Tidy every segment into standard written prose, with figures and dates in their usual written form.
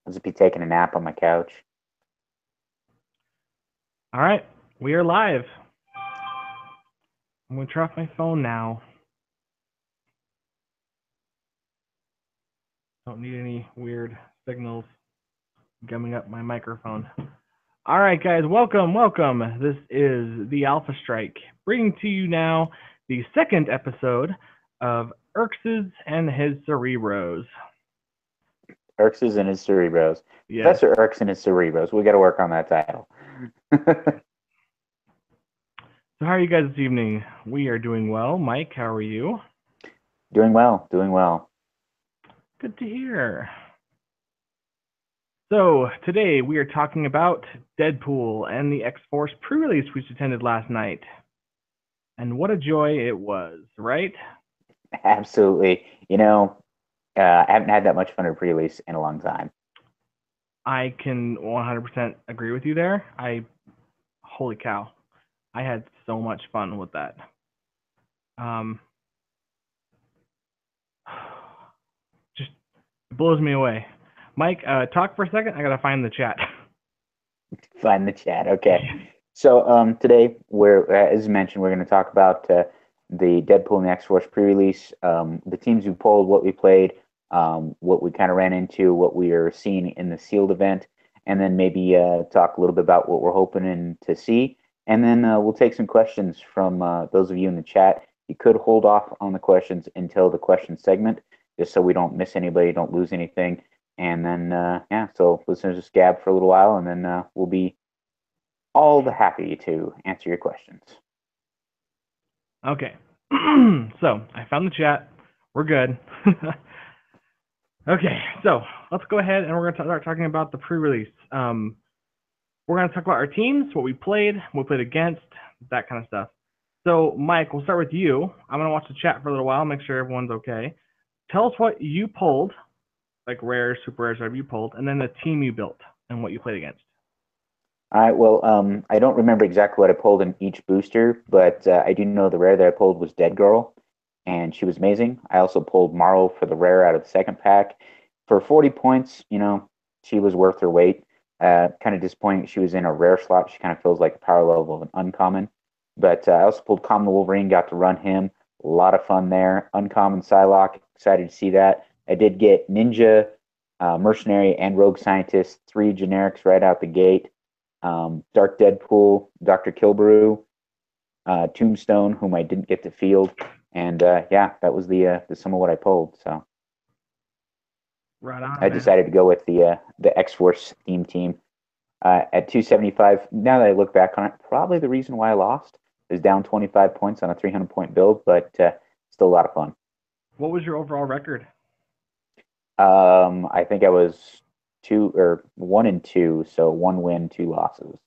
I'll just be taking a nap on my couch. All right, we are live. I'm going to turn off my phone now. Don't need any weird signals gumming up my microphone. All right, guys, welcome. This is the Alpha Strike, bringing to you now the second episode of Heroclix and his Cere-bros. Erks and his Cere-bros. Yes. Professor Erks and his Cere-bros. We got to work on that title. So how are you guys this evening? We are doing well. Mike, how are you? Doing well. Good to hear. So today we are talking about Deadpool and the X-Force pre-release we attended last night. And what a joy it was, right? Absolutely. I haven't had that much fun at pre-release in a long time. I can 100% agree with you there. Holy cow. I had so much fun with that. Just blows me away. Mike, talk for a second. I gotta find the chat. Find the chat. Okay. So today, as mentioned, we're going to talk about the Deadpool and the X-Force pre-release, the teams we pulled, what we played, what we kind of ran into, what we are seeing in the sealed event, and then maybe talk a little bit about what we're hoping to see. And then we'll take some questions from those of you in the chat. You could hold off on the questions until the question segment, just so we don't miss anybody, don't lose anything. And then, so listeners just gab for a little while, and then we'll be all the happy to answer your questions. Okay. So I found the chat. We're good. Okay, so let's go ahead and we're going to start talking about the pre-release. We're going to talk about our teams, what we played against, that kind of stuff. So, Mike, we'll start with you. I'm going to watch the chat for a little while, make sure everyone's okay. Tell us what you pulled, like rares, super rares, whatever you pulled, and then the team you built and what you played against. All right. Well, I don't remember exactly what I pulled in each booster, but I do know the rare that I pulled was Dead Girl, and she was amazing. I also pulled Marl for the rare out of the second pack. For 40 points, she was worth her weight. Kind of disappointing she was in a rare slot. She kind of feels like a power level of an uncommon. But I also pulled Common the Wolverine, got to run him. A lot of fun there. Uncommon Psylocke, excited to see that. I did get Ninja, Mercenary, and Rogue Scientist, 3 generics right out the gate. Dark Deadpool, Dr. Kilbaroo, Tombstone, whom I didn't get to field. And that was the sum of what I pulled. So right on, I decided to go with the X-Force theme team at 275. Now that I look back on it, probably the reason why I lost is down 25 points on a 300-point build, but still a lot of fun. What was your overall record? I think I was 1-2, so 1 win, 2 losses.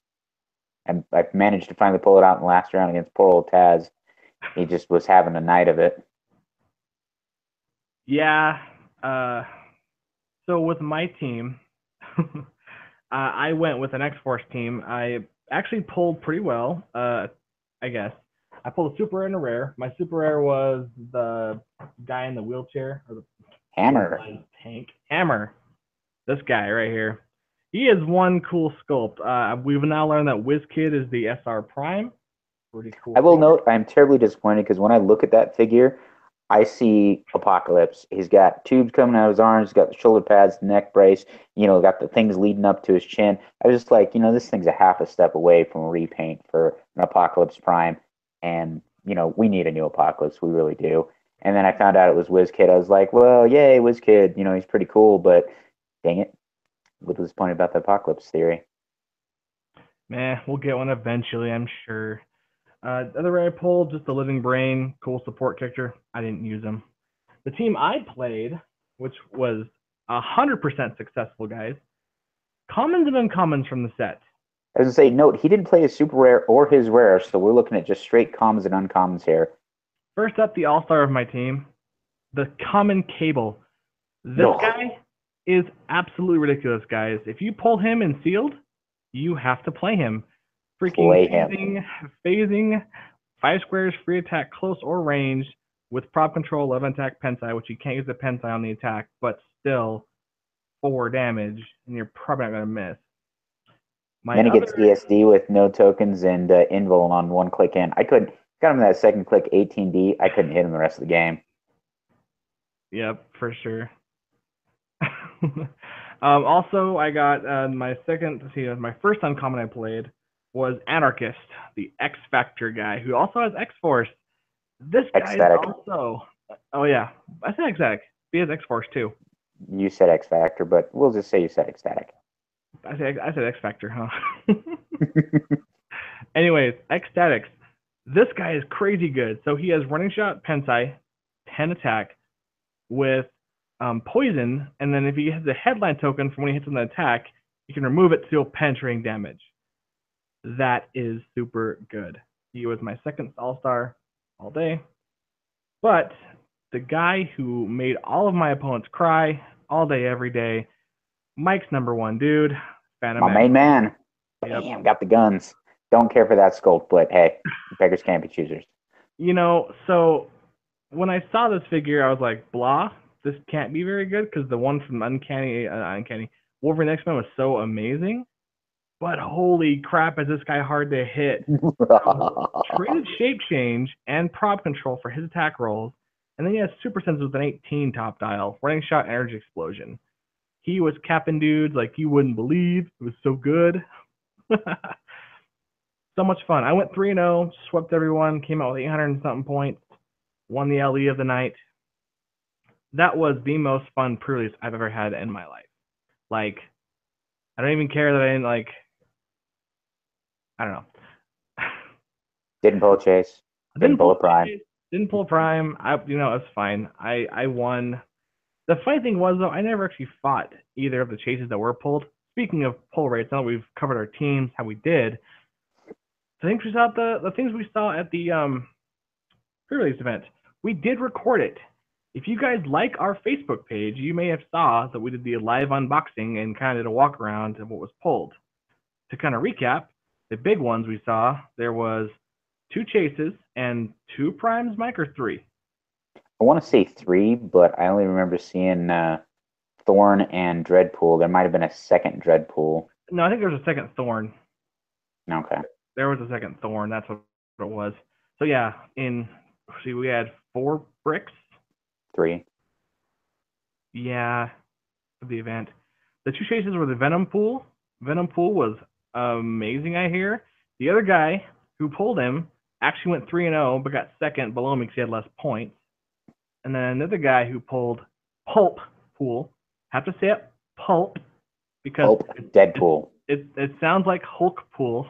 And I managed to finally pull it out in the last round against poor old Taz. He just was having a night of it. Yeah. So with my team, I went with an X-Force team. I actually pulled pretty well, I guess. I pulled a super rare and a rare. My super rare was the guy in the wheelchair, or the Hammer. Tank. Hammer. This guy right here. He is one cool sculpt. We've now learned that WizKid is the SR Prime. Pretty cool. I will note I'm terribly disappointed because when I look at that figure, I see Apocalypse. He's got tubes coming out of his arms, he's got the shoulder pads, neck brace, got the things leading up to his chin. I was just like, this thing's a half a step away from a repaint for an Apocalypse Prime. And, we need a new Apocalypse. We really do. And then I found out it was WizKid. I was like, well, yay, WizKid. He's pretty cool, but dang it. A little disappointed about the Apocalypse theory. Man, we'll get one eventually, I'm sure. The other way I pulled, just the Living Brain, cool support character. I didn't use him. The team I played, which was 100% successful, guys. Commons and uncommons from the set. I was going to say, note, he didn't play his super rare or his rare, so we're looking at just straight commons and uncommons here. First up, the all-star of my team, the Common Cable. This guy is absolutely ridiculous, guys. If you pull him in sealed, you have to play him. Freaking phasing, 5 squares, free attack, close or range, with prop control, 11 attack, Pensai, which you can't use the Pensai on the attack, but still 4 damage, and you're probably not gonna miss. My Then he gets other ESD with no tokens and invul on one click in. I couldn't got him that second click 18D. I couldn't hit him the rest of the game. Yep, for sure. Also, I got my first uncommon I played was Anarchist, the X Factor guy, who also has X Force. This guy is Ecstatic. also. Oh yeah, I said ecstatic. He has X Force too. You said X Factor, but we'll just say you said ecstatic. I said X Factor, huh? Anyways, ecstatics. This guy is crazy good. So he has running shot, Pensai, 10 attack with poison, and then if he has a headline token from when he hits an attack, you can remove it to deal penetrating damage. That is super good. He was my second all-star all day. But the guy who made all of my opponents cry all day, every day, Mike's number one dude. Phantom My main man. Yep. Bam, got the guns. Don't care for that sculpt, but hey, beggars can't be choosers. You know, so when I saw this figure, I was like, blah, this can't be very good because the one from Uncanny Wolverine X-Men was so amazing. But holy crap, is this guy hard to hit. Traded shape change and prop control for his attack rolls, and then he has super sense with an 18 top dial, running shot, energy explosion. He was capping dudes like you wouldn't believe. It was so good. So much fun. I went 3-0, swept everyone, came out with 800 and something points, won the LE of the night. That was the most fun pre-release I've ever had in my life. Like, I don't even care that I didn't I don't know. Didn't pull a chase. Didn't pull a prime. Didn't pull a prime. It's fine. I won. The funny thing was, though, I never actually fought either of the chases that were pulled. Speaking of pull rates, now that we've covered our teams, how we did, the things we saw at the pre-release event, we did record it. If you guys like our Facebook page, you may have saw that we did the live unboxing and kind of did a walk around of what was pulled. To kind of recap, the big ones we saw, there was 2 chases and 2 primes, Mike, or 3? I want to say 3, but I only remember seeing Thorn and Deadpool. There might have been a second Deadpool. No, I think there was a second Thorn. Okay. There was a second Thorn. That's what it was. So yeah, we had 4 bricks. 3. Yeah, for the event. The 2 chases were the Venom Pool. Venom Pool was amazing, I hear. The other guy who pulled him actually went 3-0, but got second below me because he had less points. And then another guy who pulled Pulp Pool. Have to say it, Pulp, because Pulp Deadpool. It sounds like Hulk Pool.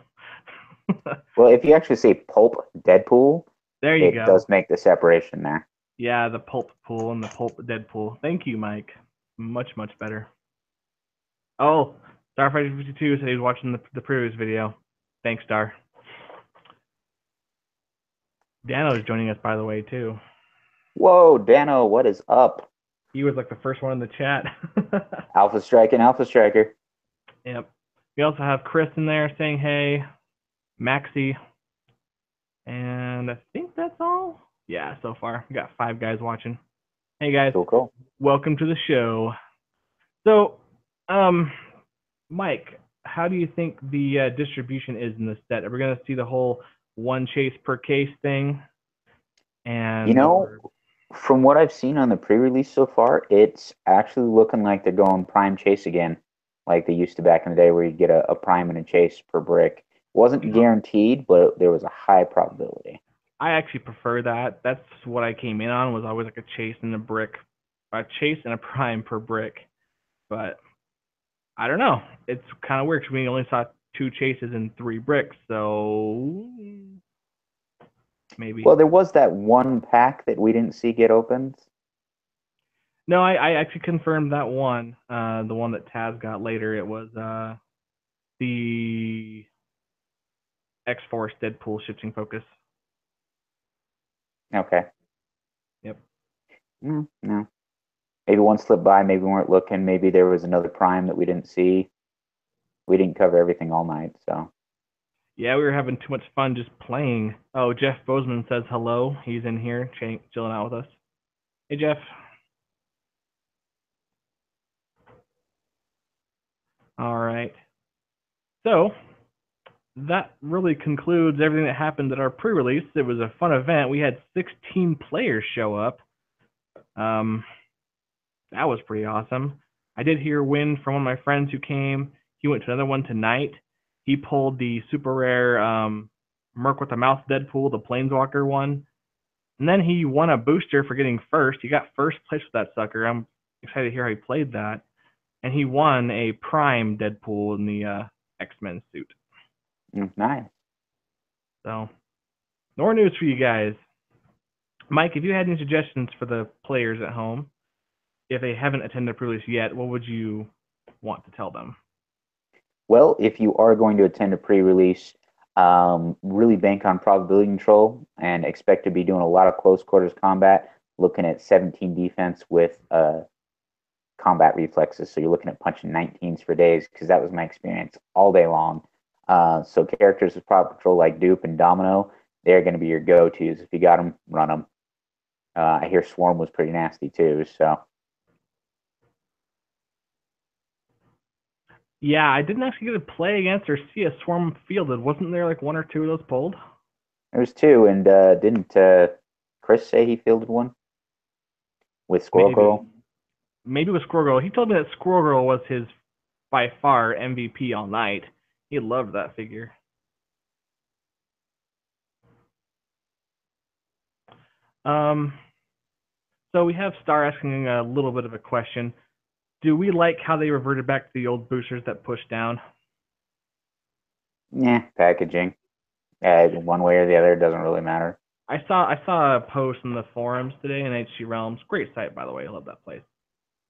Well, if you actually say Pulp Deadpool, there you go. It does make the separation there. Yeah, the Pulp Pool and the Pulp Deadpool. Thank you, Mike. Much, much better. Oh, Starfighter52 said he was watching the previous video. Thanks, Star. Dano is joining us, by the way, too. Whoa, Dano, what is up? He was like the first one in the chat. Alpha Strike and Alpha Striker. Yep. We also have Chris in there saying hey, Maxie, and I think that's all. Yeah, so far we got 5 guys watching. Hey guys, Cool. Welcome to the show. So, Mike, how do you think the distribution is in this set? Are we gonna see the whole 1 chase per case thing? And from what I've seen on the pre-release so far, it's actually looking like they're going prime chase again, like they used to back in the day, where you get a prime and a chase per brick. Wasn't guaranteed, but there was a high probability. I actually prefer that. That's what I came in on, was always like a chase and a brick, a chase and a prime per brick. But I don't know. It's kind of weird because we only saw 2 chases and 3 bricks, so maybe. Well, there was that one pack that we didn't see get opened. No, I actually confirmed that one. The one that Taz got later. It was the X-Force Deadpool shifting focus. Okay. Yep. No. Maybe one slipped by. Maybe we weren't looking. Maybe there was another prime that we didn't see. We didn't cover everything all night, so. Yeah, we were having too much fun just playing. Oh, Jeff Bozeman says hello. He's in here chilling out with us. Hey, Jeff. All right. So that really concludes everything that happened at our pre-release. It was a fun event. We had 16 players show up. Um, that was pretty awesome. I did hear win from one of my friends who came. He went to another one tonight. He pulled the super rare Merc with the Mouth Deadpool, the Planeswalker one. And then he won a booster for getting first. He got first place with that sucker. I'm excited to hear how he played that. And he won a Prime Deadpool in the X-Men suit. Nice. So, more news for you guys. Mike, if you had any suggestions for the players at home, if they haven't attended a pre-release yet, what would you want to tell them? Well, if you are going to attend a pre-release, really bank on probability control and expect to be doing a lot of close quarters combat, looking at 17 defense with combat reflexes. So you're looking at punching 19s for days, because that was my experience all day long. So characters with proper control like Dupe and Domino, they're going to be your go-tos. If you got them, run them. I hear Swarm was pretty nasty too, so. Yeah, I didn't actually get to play against or see a Swarm fielded. Wasn't there like one or two of those pulled? There's two, and didn't Chris say he fielded one with Squirrel Maybe. Girl? Maybe with Squirrel Girl. He told me that Squirrel Girl was his by far MVP all night. He loved that figure. So we have Star asking a little bit of a question. Do we like how they reverted back to the old boosters that push down? Yeah, packaging. One way or the other, it doesn't really matter. I saw a post in the forums today in HG Realms, great site by the way, I love that place,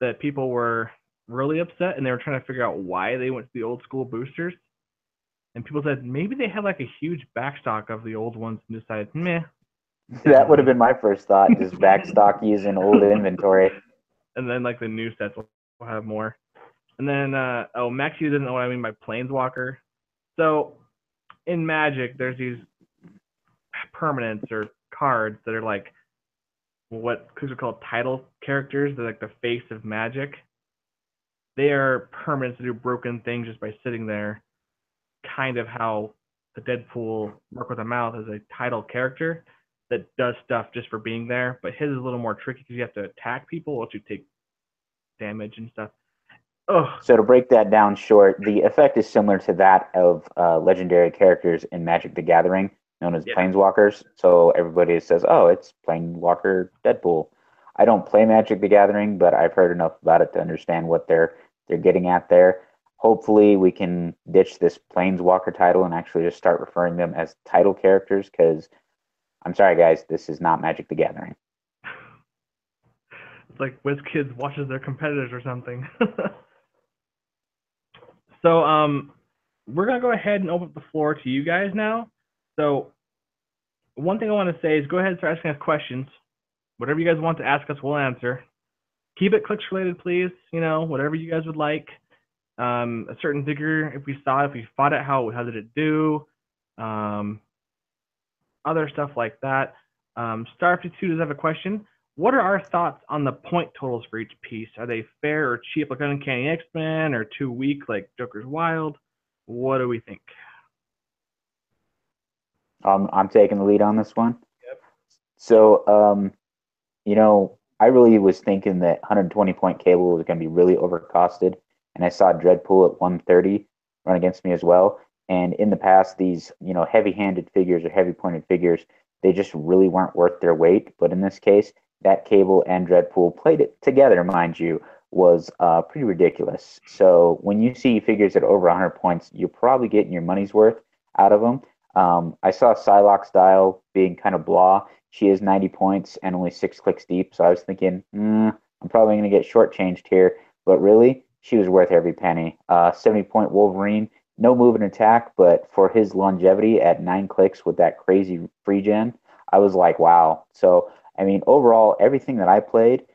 that people were really upset and they were trying to figure out why they went to the old school boosters. And people said maybe they had like a huge backstock of the old ones and decided, meh, That would have differently. been my first thought, just backstock using old inventory. And then like the new sets will have more. And then Maxi doesn't know what I mean by Planeswalker. So in Magic, there's these permanents or cards that are like what could be called title characters. They're like the face of Magic. They are permanents that do broken things just by sitting there. Kind of how the Deadpool Merc with a Mouth is a title character that does stuff just for being there. But his is a little more tricky because you have to attack people once you take damage and stuff. Ugh. So to break that down short, the effect is similar to that of legendary characters in Magic the Gathering, known as Yeah. Planeswalkers. So everybody says, "Oh, it's Planeswalker Deadpool." I don't play Magic the Gathering, but I've heard enough about it to understand what they're getting at there. Hopefully, we can ditch this Planeswalker title and actually just start referring them as title characters. Because I'm sorry, guys, this is not Magic the Gathering. It's like WizKids watches their competitors or something. So we're gonna go ahead and open up the floor to you guys now. So one thing I want to say is go ahead and start asking us questions. Whatever you guys want to ask us, we'll answer. Keep it clicks related, please. You know, whatever you guys would like. A certain figure, if we saw it, if we fought it, how did it do? Other stuff like that. Star 52 does have a question. What are our thoughts on the point totals for each piece? Are they fair or cheap like Uncanny X-Men, or too weak like Joker's Wild? What do we think? I'm taking the lead on this one. Yep. So, I really was thinking that 120 point cable was going to be really overcosted, and I saw Dreadpool at 130 run against me as well. And in the past, these heavy-handed figures or heavy-pointed figures, they just really weren't worth their weight. But in this case, that cable and Dreadpool played it together, mind you, was pretty ridiculous. So when you see figures at over 100 points, you're probably getting your money's worth out of them. I saw Psylocke style being kind of blah. She is 90 points and only 6 clicks deep. So I was thinking, I'm probably going to get shortchanged here. But really, she was worth every penny. 70-point Wolverine, no move and attack, but for his longevity at 9 clicks with that crazy free gen, I was like, wow. So, I mean, overall, everything that I played,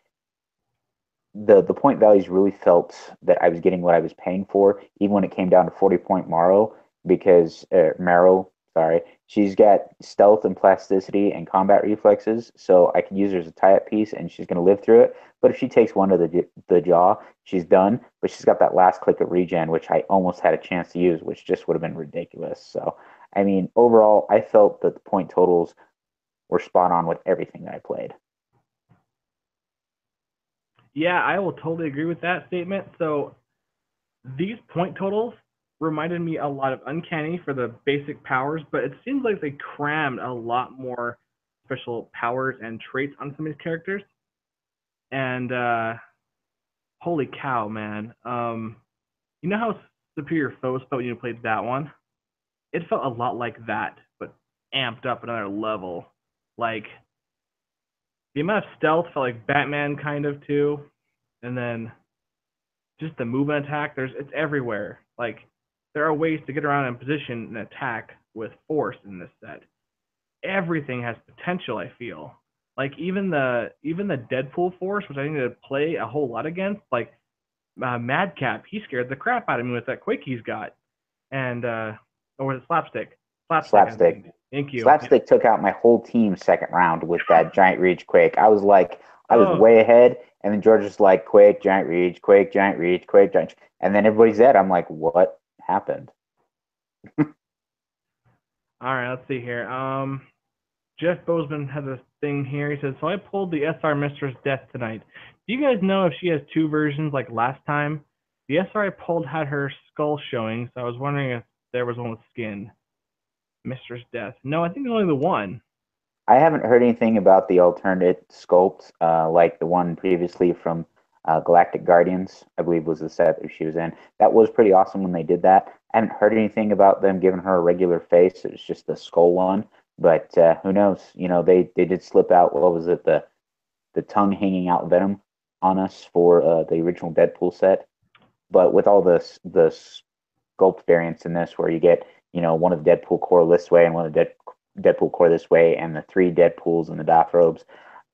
the point values really felt that I was getting what I was paying for, even when it came down to 40-point Marrow, because Marrow, Sorry. She's got stealth and plasticity and combat reflexes, so I can use her as a tie-up piece, and she's going to live through it. But if she takes one to the jaw, she's done. But she's got that last click of regen, which I almost had a chance to use, which just would have been ridiculous. So, I mean, overall, I felt that the point totals were spot on with everything that I played. Yeah, I will totally agree with that statement. So these point totals reminded me a lot of Uncanny for the basic powers, but it seems like they crammed a lot more special powers and traits on some of these characters. And holy cow, man. You know how Superior Foes felt when you played that one? It felt a lot like that, but amped up another level. Like, the amount of stealth felt like Batman kind of too. And then just the movement attack, it's everywhere. Like, there are ways to get around in position and attack with force in this set. Everything has potential, I feel. Like even the Deadpool force, which I think to play a whole lot against, like Madcap, he scared the crap out of me with that quake he's got. And or was it Slapstick? Slapstick. Thank you. Slapstick took out my whole team second round with that giant reach quake. I was Oh. way ahead, and then George was like, quake, giant reach, quake, giant reach, quake, giant, and then everybody's dead. I'm like, what happened? All right, let's see here. Jeff Bozeman has a thing here. He says, so I pulled the SR Mistress Death tonight. Do you guys know if she has two versions like last time? The SR I pulled had her skull showing, so I was wondering if there was one with skin. Mistress Death. No, I think only the one. I haven't heard anything about the alternate sculpt, like the one previously from Galactic Guardians, I believe was the set that she was in. That was pretty awesome when they did that. I haven't heard anything about them giving her a regular face. It was just the skull one. But who knows? You know, they did slip out. What was it? The tongue hanging out venom on us for the original Deadpool set. But with all the sculpt variants in this, where you get one of Deadpool core this way and one of Deadpool core this way, and the three Deadpools and the bathrobes,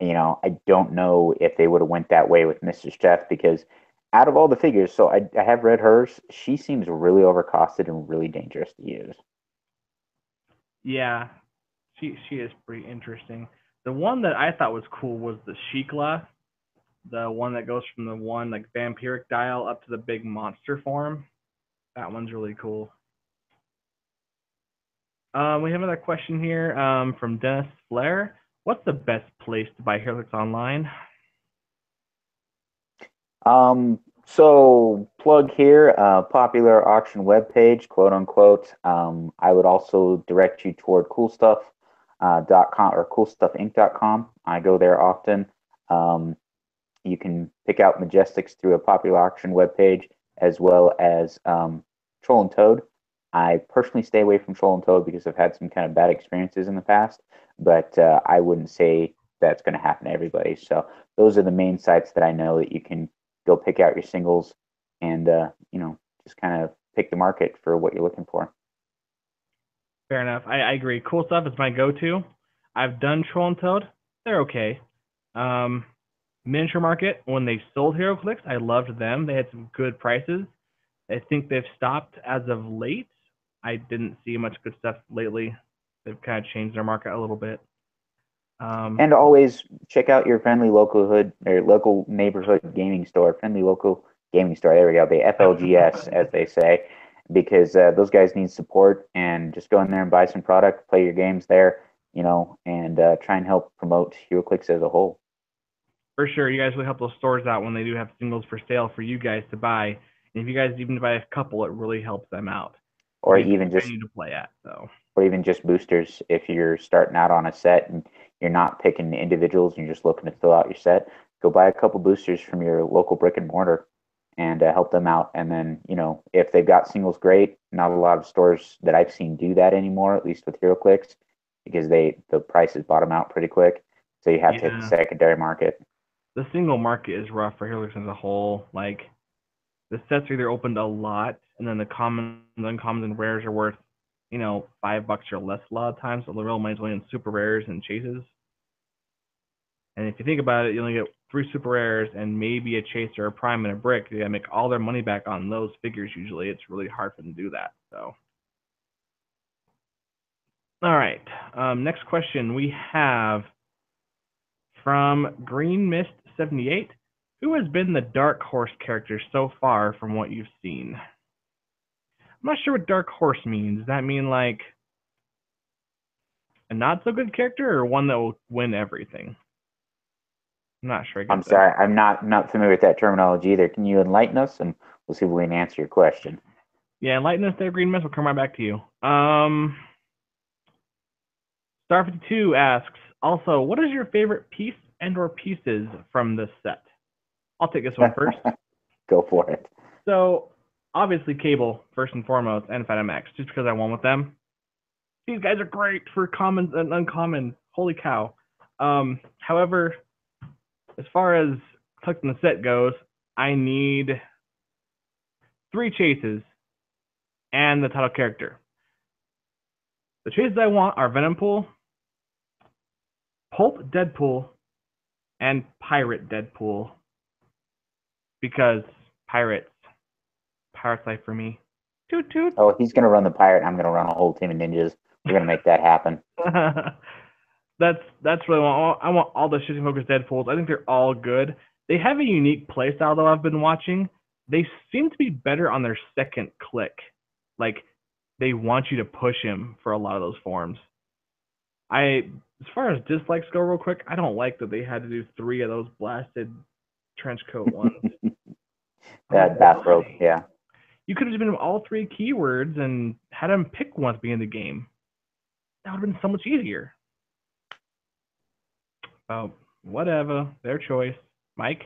I don't know if they would have went that way with Mr. Death, because out of all the figures, so I have read hers, she seems really overcosted and really dangerous to use. Yeah, she is pretty interesting. The one that I thought was cool was the Shikla, the one that goes from the one like vampiric dial up to the big monster form. That one's really cool. We have another question here from Dennis Flair. What's the best place to buy Heroclix online? So plug here, popular auction webpage, quote unquote. I would also direct you toward coolstuff.com or coolstuffinc.com. I go there often. You can pick out Majestics through a popular auction webpage, as well as Troll and Toad. I personally stay away from Troll and Toad because I've had some kind of bad experiences in the past, but I wouldn't say that's going to happen to everybody. So those are the main sites that I know that you can go pick out your singles and just kind of pick the market for what you're looking for. Fair enough. I agree. Cool Stuff is my go-to. I've done Troll and Toad. They're okay. Miniature Market, when they sold Heroclix, I loved them. They had some good prices. I think they've stopped as of late. I didn't see much good stuff lately. They've kind of changed their market a little bit. And always check out your friendly local neighborhood gaming store. Friendly local gaming store. There we go. The FLGS, as they say, because those guys need support. And just go in there and buy some product, play your games there, and try and help promote Heroclix as a whole. For sure, you guys really help those stores out when they do have singles for sale for you guys to buy. And if you guys even buy a couple, it really helps them out. Or even just to play at, so. Or even just boosters. If you're starting out on a set and you're not picking individuals and you're just looking to fill out your set, go buy a couple boosters from your local brick and mortar and help them out. And then, if they've got singles, great. Not a lot of stores that I've seen do that anymore, at least with HeroClix, because the prices bottom out pretty quick. So you have to hit the secondary market. The single market is rough for HeroClix as a whole. Like, the sets are either opened a lot, and then the commons, uncommons, and rares are worth, $5 or less a lot of times. So the real money's only in super rares and chases. And if you think about it, you only get 3 super rares and maybe a chaser, a prime, and a brick. They gotta make all their money back on those figures usually. It's really hard for them to do that. So All right. Next question we have from Green Mist 78. Who has been the dark horse character so far from what you've seen? I'm not sure what dark horse means. Does that mean like a not so good character or one that will win everything? I'm not sure I I'm get that. sorry, I'm not familiar with that terminology either. Can you enlighten us, and we'll see if we can answer your question. Yeah, enlighten us there, Green Mist. We'll come right back to you. Star52 asks, also, what is your favorite piece and or pieces from this set? I'll take this one first. Go for it. So, obviously, Cable, first and foremost, and Phantom X, just because I won with them. These guys are great for common and uncommon. Holy cow. However, as far as collecting the set goes, I need 3 chases and the title character. The chases I want are Venompool, Pulp Deadpool, and Pirate Deadpool. Because pirates life for me. Toot toot. Oh, he's gonna run the pirate. I'm gonna run a whole team of ninjas. We're gonna make that happen. That's really what I want. All the shooting focused Deadpools. I think they're all good. They have a unique playstyle though. I've been watching. They seem to be better on their second click. Like they want you to push him for a lot of those forms. As far as dislikes go, real quick, I don't like that they had to do 3 of those blasted trench coat ones. That bathrobe, yeah. You could have given him all 3 keywords and had him pick one at the beginning of the game. That would have been so much easier. Oh, whatever. Their choice. Mike?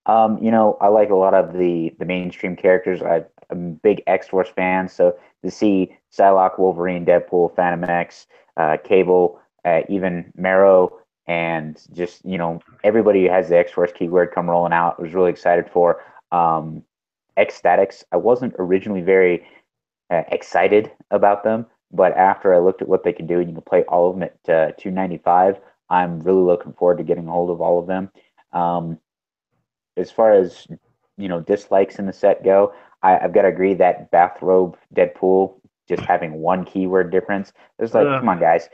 I like a lot of the mainstream characters. I'm a big X-Force fan, so to see Psylocke, Wolverine, Deadpool, Phantom X, Cable, even Marrow, and just everybody who has the X-Force keyword come rolling out. I was really excited for X-Statics. I wasn't originally very excited about them, but after I looked at what they could do, and you can play all of them at 295. I'm really looking forward to getting a hold of all of them. Um, as far as dislikes in the set go, I've got to agree that bathrobe Deadpool just having one keyword difference. It's like, come on, guys,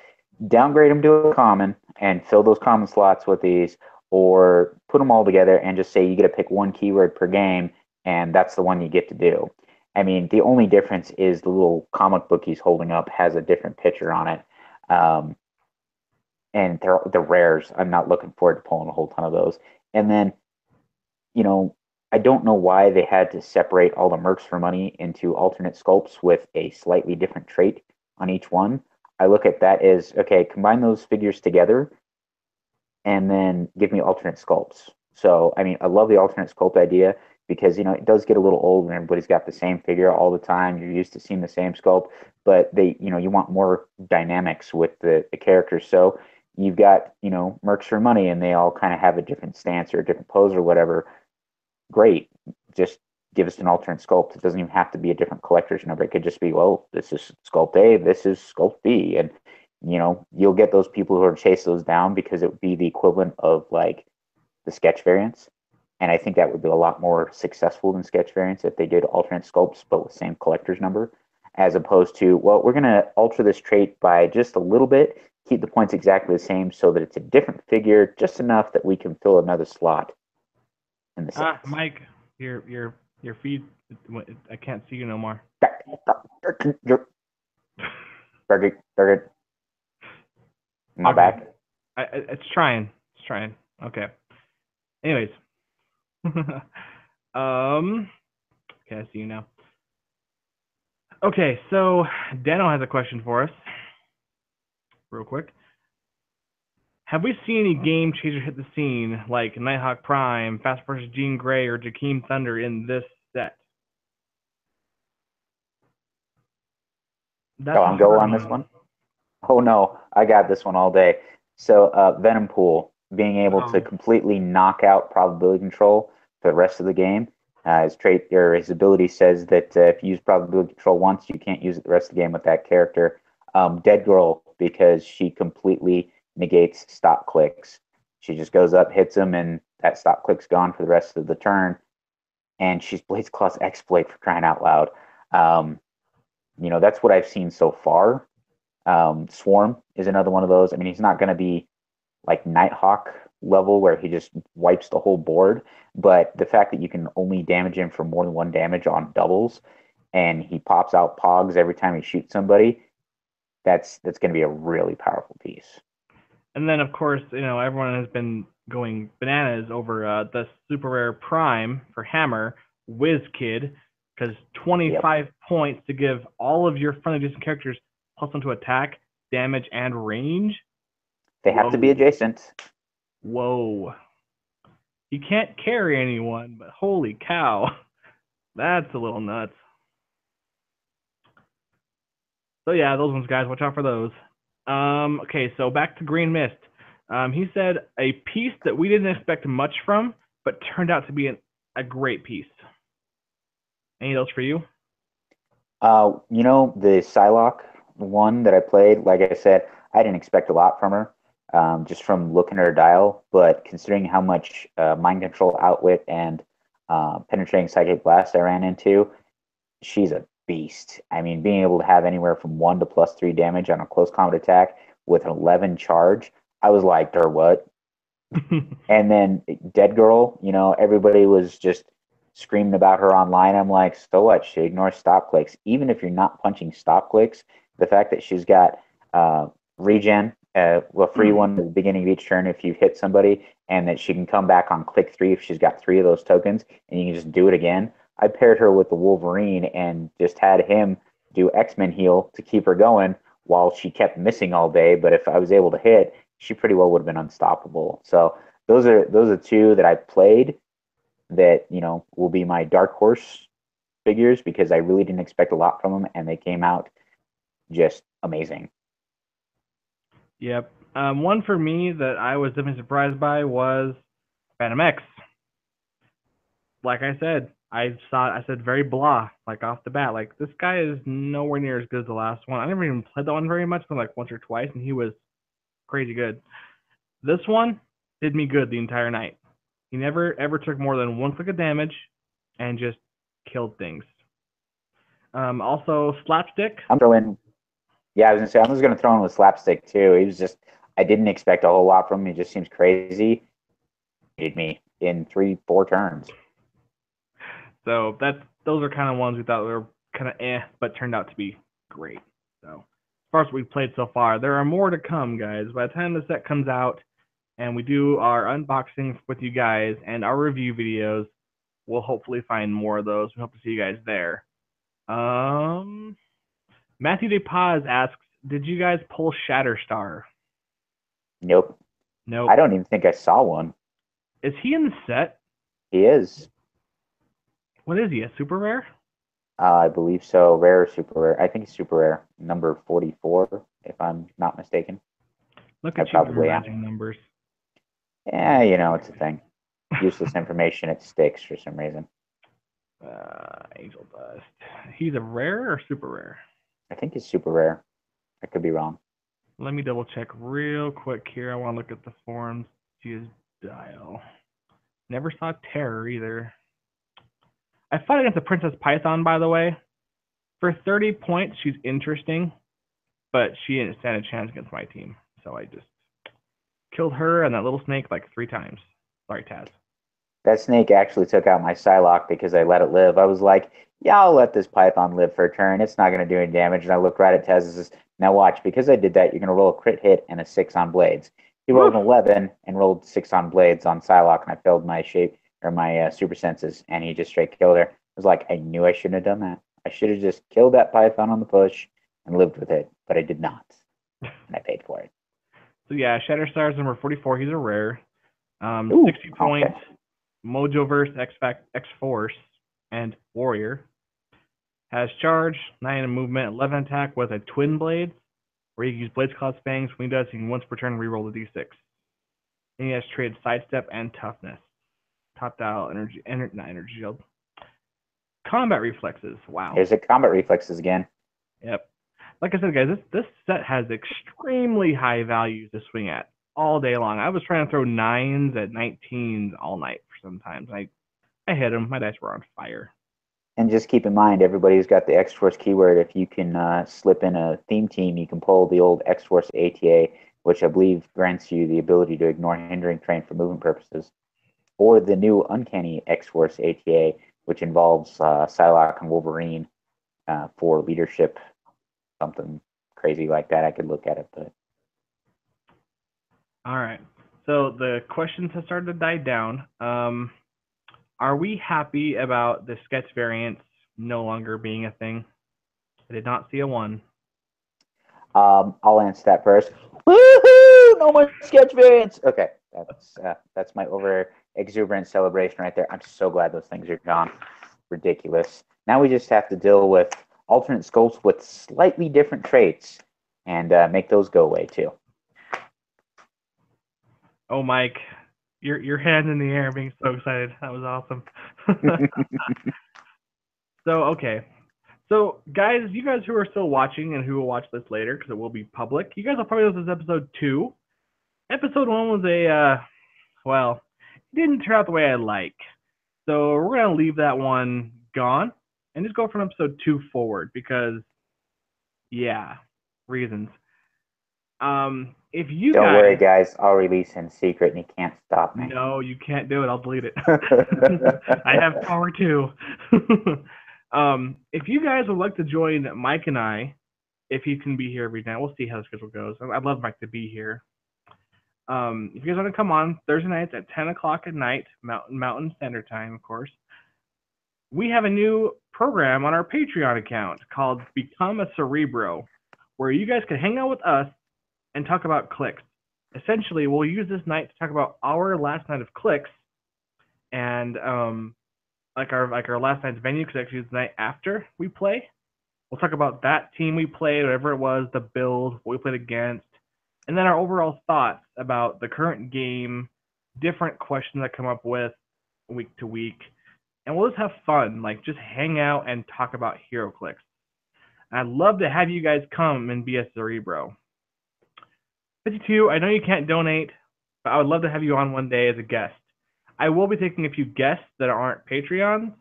downgrade them to a common and fill those common slots with these, or put them all together and just say you get to pick one keyword per game, and that's the one you get to do. I mean, the only difference is the little comic book he's holding up has a different picture on it. Um, and they're rares. I'm not looking forward to pulling a whole ton of those. And then you know, I don't know why they had to separate all the mercs for money into alternate sculpts with a slightly different trait on each one. I look at that as okay, combine those figures together and then give me alternate sculpts. So, I mean, I love the alternate sculpt idea because, it does get a little old when everybody's got the same figure all the time. You're used to seeing the same sculpt, but you want more dynamics with the characters. So you've got, mercs for money and they all kind of have a different stance or a different pose or whatever. Great. Just give us an alternate sculpt. It doesn't even have to be a different collector's number. It could just be, well, this is sculpt A, this is sculpt B. And, you'll get those people who are chase those down because it would be the equivalent of like the sketch variants. And I think that would be a lot more successful than sketch variants if they did alternate sculpts, but with same collector's number, as opposed to, well, we're going to alter this trait by just a little bit, keep the points exactly the same so that it's a different figure, just enough that we can fill another slot in the set. Mike, your feed, I can't see you no more. Target. My back. It's trying. Okay. Anyways. Okay, I see you now. Okay, so Dano has a question for us. Real quick. Have we seen any game changers hit the scene like Nighthawk Prime, Fast vs. Jean Grey, or Jakeem Thunder in this set? I'm going on this one. Oh no, I got this one all day. So Venompool being able to completely knock out probability control for the rest of the game. His trait or his ability says that if you use probability control once, you can't use it the rest of the game with that character. Dead Girl because she completely negates stop clicks. She just goes up, hits him, and that stop click's gone for the rest of the turn. And she's Blaze Claw's exploit for crying out loud. That's what I've seen so far. Swarm is another one of those. I mean, he's not going to be like Nighthawk level where he just wipes the whole board, but the fact that you can only damage him for more than one damage on doubles, and he pops out Pogs every time he shoots somebody, that's going to be a really powerful piece. And then, of course, everyone has been going bananas over the super rare Prime for Hammer, Whiz Kid, because 25 Yep. points to give all of your friendly adjacent characters +1 to attack, damage, and range. They have to be Whoa. adjacent. Whoa. He can't carry anyone, but holy cow. That's a little nuts. So yeah, those ones, guys. Watch out for those. Okay, so back to Green Mist. He said a piece that we didn't expect much from, but turned out to be a great piece. Any of those for you? The Psylocke one that I played, like I said, I didn't expect a lot from her, just from looking at her dial. But considering how much mind control, outwit, and penetrating psychic blast I ran into, she's a beast. I mean, being able to have anywhere from 1 to +3 damage on a close combat attack with an 11 charge, I was like, or what? And then Dead Girl, everybody was just screaming about her online. I'm like, so what? She ignores stop clicks. Even if you're not punching stop clicks, the fact that she's got regen, a free one at the beginning of each turn if you hit somebody, and that she can come back on click 3 if she's got 3 of those tokens, and you can just do it again. I paired her with the Wolverine and just had him do X-Men heal to keep her going while she kept missing all day. But if I was able to hit, she pretty well would have been unstoppable. So those are two that I played that will be my dark horse figures because I really didn't expect a lot from them, and they came out just amazing. Yep. One for me that I was definitely surprised by was Phantom X. Like I said, I said very blah, like off the bat. Like, this guy is nowhere near as good as the last one. I never even played that one very much, but like once or twice, and he was crazy good. This one did me good the entire night. He never ever took more than 1 click of damage and just killed things. Also, Slapstick. I'm throwing. Yeah, I was gonna say I was gonna throw in with slapstick too. He was just I didn't expect a whole lot from him. He just seems crazy. He hit me in 3-4 turns. So those are kind of ones we thought were kind of but turned out to be great. So as far as we've played so far, there are more to come, guys. By the time the set comes out and we do our unboxing with you guys and our review videos, we'll hopefully find more of those. We hope to see you guys there. Matthew DePaz asks, did you guys pull Shatterstar? Nope. Nope. I don't even think I saw one. Is he in the set? He is. What is he, a super rare? I believe so. Rare or super rare. I think it's super rare. Number 44, if I'm not mistaken. Look I at you probably am. memorizing numbers. Yeah, it's a thing. Useless information, it sticks for some reason. Angel Dust. He's a rare or super rare? I think it's super rare. I could be wrong. Let me double check real quick here. I want to look at the forums. See his dial. Never saw Terror either. I fought against the Princess Python, by the way. For 30 points, she's interesting, but she didn't stand a chance against my team. So I just killed her and that little snake like 3 times. Sorry, Taz. That snake actually took out my Psylocke because I let it live. I was like, yeah, I'll let this Python live for a turn. It's not going to do any damage. And I looked right at Tez and says, now watch, because I did that, you're going to roll a crit hit and a 6 on blades. He rolled an 11 and rolled 6 on blades on Psylocke, and I failed my shape or my super senses, and he just straight killed her. I was like, I knew I shouldn't have done that. I should have just killed that Python on the push and lived with it, but I did not, and I paid for it. So yeah, Shatterstar is number 44. He's a rare. Ooh, 60 points. okay. Mojoverse, X-Force, and Warrior. Has charge, 9 in movement, 11 attack with a twin blade, where you can use Blades Claws Fangs. When he does, he can once per turn reroll the d6. And he has traded Sidestep and Toughness. Top dial, not energy shield. Combat reflexes. Wow. There's a combat reflexes again. Yep. Like I said, guys, this set has extremely high values to swing at all day long. I was trying to throw 9s at 19s all night for sometimes. I hit them. My dice were on fire. And just keep in mind, everybody's got the X-Force keyword. If you can slip in a theme team, you can pull the old X-Force ATA, which I believe grants you the ability to ignore hindering terrain for movement purposes, or the new Uncanny X-Force ATA, which involves Psylocke and Wolverine for leadership, something crazy like that. I could look at it, but All right. So the questions have started to die down. Are we happy about the sketch variants no longer being a thing? I did not see a one. I'll answer that first. Woohoo! No more sketch variants. Okay, that's my over exuberant celebration right there. I'm so glad those things are gone. Ridiculous. Now we just have to deal with alternate sculpts with slightly different traits and make those go away too. Oh, Mike, your hand in the air, being so excited. That was awesome. So okay. So guys, you guys who are still watching and who will watch this later because it will be public, you guys will probably know this is episode 2. Episode 1 was well, it didn't turn out the way I like. So we're gonna leave that one gone and just go from episode 2 forward because, yeah, reasons. If you Don't guys, worry, guys. I'll release in secret, and you can't stop me. no, you can't do it. I'll delete it. I have power too. If you guys would like to join Mike and I, if he can be here every night, we'll see how the schedule goes. I'd love Mike to be here. If you guys want to come on Thursday nights at 10 o'clock at night, Mountain Standard Time, of course, we have a new program on our Patreon account called Become a Cere-bro, where you guys can hang out with us and talk about clicks. Essentially, we'll use this night to talk about our last night of clicks, and like our last night's venue, because actually it's the night after we play. We'll talk about that team we played, whatever it was, the build, what we played against, and then our overall thoughts about the current game, different questions that come up with week to week, and we'll just have fun, like just hang out and talk about Heroclix. I'd love to have you guys come and be a Cere-bro. 52, I know you can't donate, but I would love to have you on one day as a guest. I will be taking a few guests that aren't Patreons,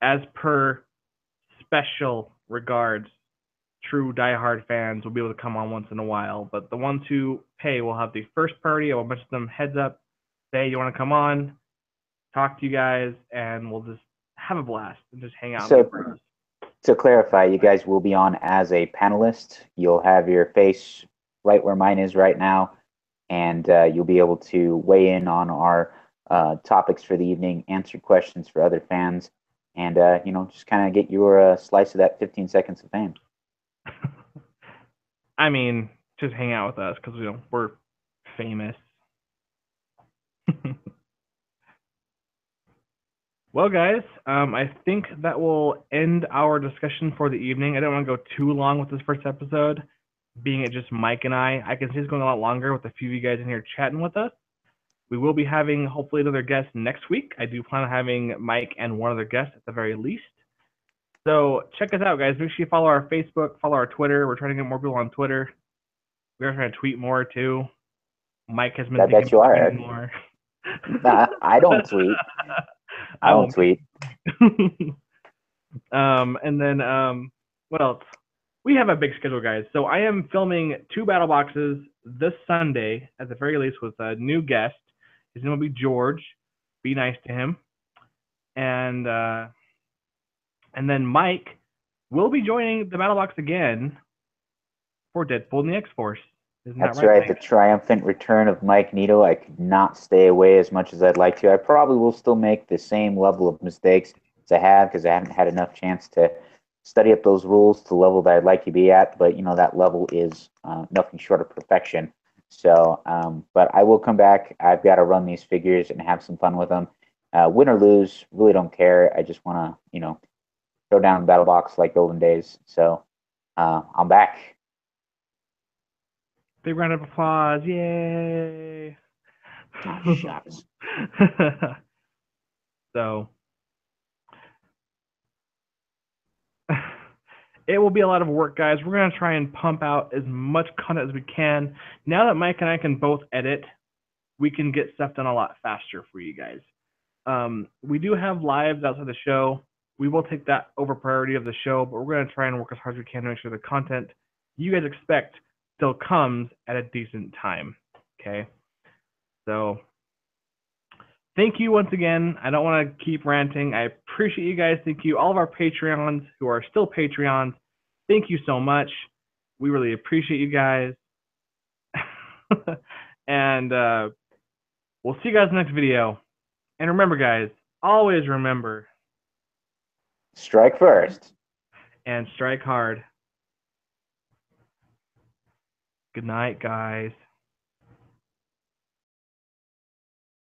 as per special regards. True diehard fans will be able to come on once in a while, but the ones who pay will have the first priority. I will mention them heads up, say you want to come on, talk to you guys, and we'll just have a blast and just hang out. So, to clarify, you guys will be on as a panelist. You'll have your face right where mine is right now, and you'll be able to weigh in on our topics for the evening, answer questions for other fans, and just kind of get your slice of that 15 seconds of fame. I mean, just hang out with us because we're famous. Well, guys, I think that will end our discussion for the evening. I don't want to go too long with this first episode, being it just Mike and I. I can see it's going a lot longer with a few of you guys in here chatting with us. We will be having hopefully another guest next week. I do plan on having Mike and one other guest at the very least. So check us out, guys. Make sure you follow our Facebook, follow our Twitter. We're trying to get more people on Twitter. We're trying to tweet more too. Mike has been thinking about tweeting more. I don't tweet. I don't tweet. And then what else? We have a big schedule, guys. So I am filming 2 battle boxes this Sunday, at the very least, with a new guest. His name will be George. Be nice to him. And then Mike will be joining the battle box again for Deadpool and the X-Force. That's right, the triumphant return of Mikeneto. I could not stay away as much as I'd like to. I probably will still make the same level of mistakes as I have because I haven't had enough chance to study up those rules to the level that I'd like to be at. But, that level is nothing short of perfection. So, but I will come back. I've got to run these figures and have some fun with them. Win or lose, really don't care. I just want to, throw down the battle box like olden days. So I'm back. Big round of applause. Yay. Oh, shucks. So it will be a lot of work, guys. We're going to try and pump out as much content as we can. Now that Mike and I can both edit, we can get stuff done a lot faster for you guys. We do have lives outside the show. we will take that over priority of the show, but we're going to try and work as hard as we can to make sure the content you guys expect still comes at a decent time. Okay? So, thank you once again. I don't want to keep ranting. I appreciate you guys. Thank you, all of our Patreons who are still Patreons. Thank you so much. We really appreciate you guys. And we'll see you guys in the next video. And remember, guys, always remember, strike first and strike hard. Good night, guys.